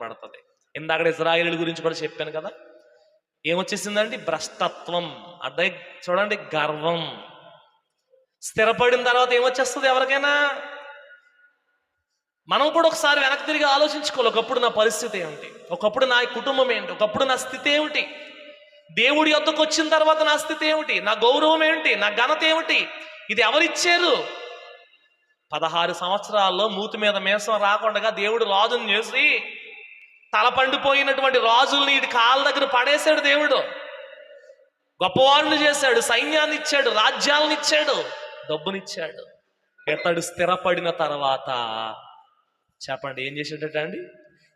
ఉపయోగపడుతుంది. ఇందాక ఇజ్రాయేలు గురించి కూడా చెప్పాను కదా. ఏమొచ్చేసిందండి? భ్రష్టత్వం. అంటే చూడండి, గర్వం. స్థిరపడిన తర్వాత ఏమొచ్చేస్తుంది ఎవరికైనా? మనం కూడా ఒకసారి వెనక్కి తిరిగి ఆలోచించుకోవాలి. ఒకప్పుడు నా పరిస్థితి ఏమిటి, ఒకప్పుడు నా కుటుంబం ఏంటి, ఒకప్పుడు నా స్థితి ఏమిటి, దేవుడి యొద్దకు వచ్చిన తర్వాత నా స్థితి ఏమిటి, నా గౌరవం ఏమిటి, నా ఘనత ఏమిటి, ఇది ఎవరిచ్చారు? 16 సంవత్సరాల్లో మూతి మీద మేసం రాకుండా దేవుడు రాజుని చేసి తల పండిపోయినటువంటి రాజుల్ని ఇటు కాళ్ళ దగ్గర పడేశాడు. దేవుడు గొప్పవాళ్ళని చేశాడు, సైన్యాన్ని ఇచ్చాడు, రాజ్యాలను ఇచ్చాడు, డబ్బునిచ్చాడు. ఇతడు స్థిరపడిన తర్వాత చెప్పండి ఏం చేసేటట అండి?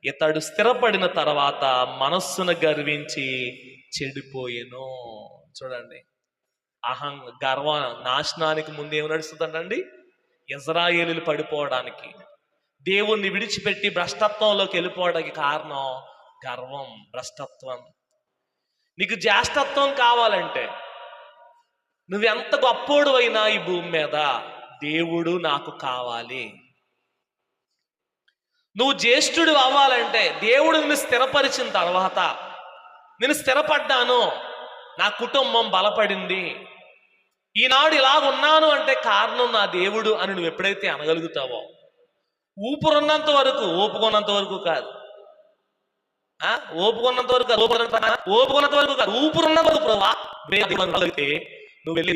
ఇతడు స్థిరపడిన తర్వాత మనస్సును గర్వించి చెడిపోయెను. చూడండి, గర్వ నాశనానికి ముందు ఏమి నడుస్తుందండి? ఇజ్రాయేలీలు పడిపోవడానికి, దేవుణ్ణి విడిచిపెట్టి భ్రష్టత్వంలోకి వెళ్ళిపోవడానికి కారణం గర్వం, భ్రష్టత్వం. నీకు జ్యేష్ఠత్వం కావాలంటే, నువ్వెంత గొప్పోడు అయినా ఈ భూమి మీద దేవుడు నాకు కావాలి. నువ్వు జ్యేష్ఠుడు అవ్వాలంటే దేవుడు నిన్ను స్థిరపరిచిన తర్వాత, నేను స్థిరపడ్డాను, నా కుటుంబం బలపడింది, ఈనాడు ఇలాగున్నాను అంటే కారణం నా దేవుడు అని నువ్వు ఎప్పుడైతే అనగలుగుతావో, ఊపురున్నంత వరకు, ఓపుకున్నంత వరకు కాదు, ఓపుకున్నంత వరకు కాదు, ఓపుకున్నంత వరకు కాదు, ఊపురున్నంత వరకు ప్రభా నువ్వు వెళ్ళి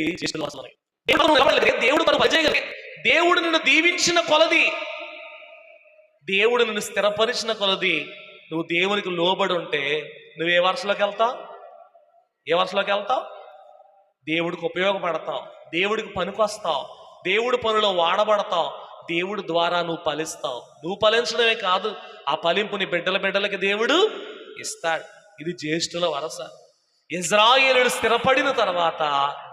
దేవుడు పనిచేయగలిగే, దేవుడు నిన్ను దీవించిన కొలది, దేవుడు నిన్ను స్థిరపరిచిన కొలది నువ్వు దేవునికి లోబడి ఉంటే నువ్వు ఏ వరుసలోకి వెళ్తావు? ఏ వరుసలోకి వెళ్తావు? దేవుడికి ఉపయోగపడతావు, దేవుడికి పనికొస్తావు, దేవుడి పనిలో వాడబడతావు, దేవుడి ద్వారా నువ్వు ఫలిస్తావు. నువ్వు ఫలించడమే కాదు, ఆ ఫలింపు నీ బిడ్డలకి దేవుడు ఇస్తాడు. ఇది జ్యేష్ఠుల వరస. ఇజ్రాయేలీయులు స్థిరపడిన తర్వాత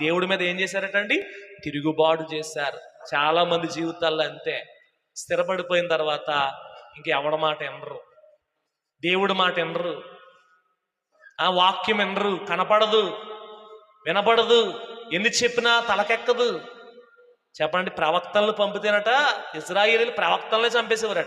దేవుడి మీద ఏం చేశారటండి? తిరుగుబాటు చేశారు. చాలా మంది జీవితాల్లో అంతే. స్థిరపడిపోయిన తర్వాత ఇంకెవడ మాట వినరు, దేవుడి మాట వినరు, ఆ వాక్యం వినరు, కనపడదు, వినపడదు, ఎన్ని చెప్పినా తలకెక్కదు. చెప్పండి, ప్రవక్తలను పంపితేనట ఇజ్రాయేలీయులు ప్రవక్తలనే చంపేసేవారట.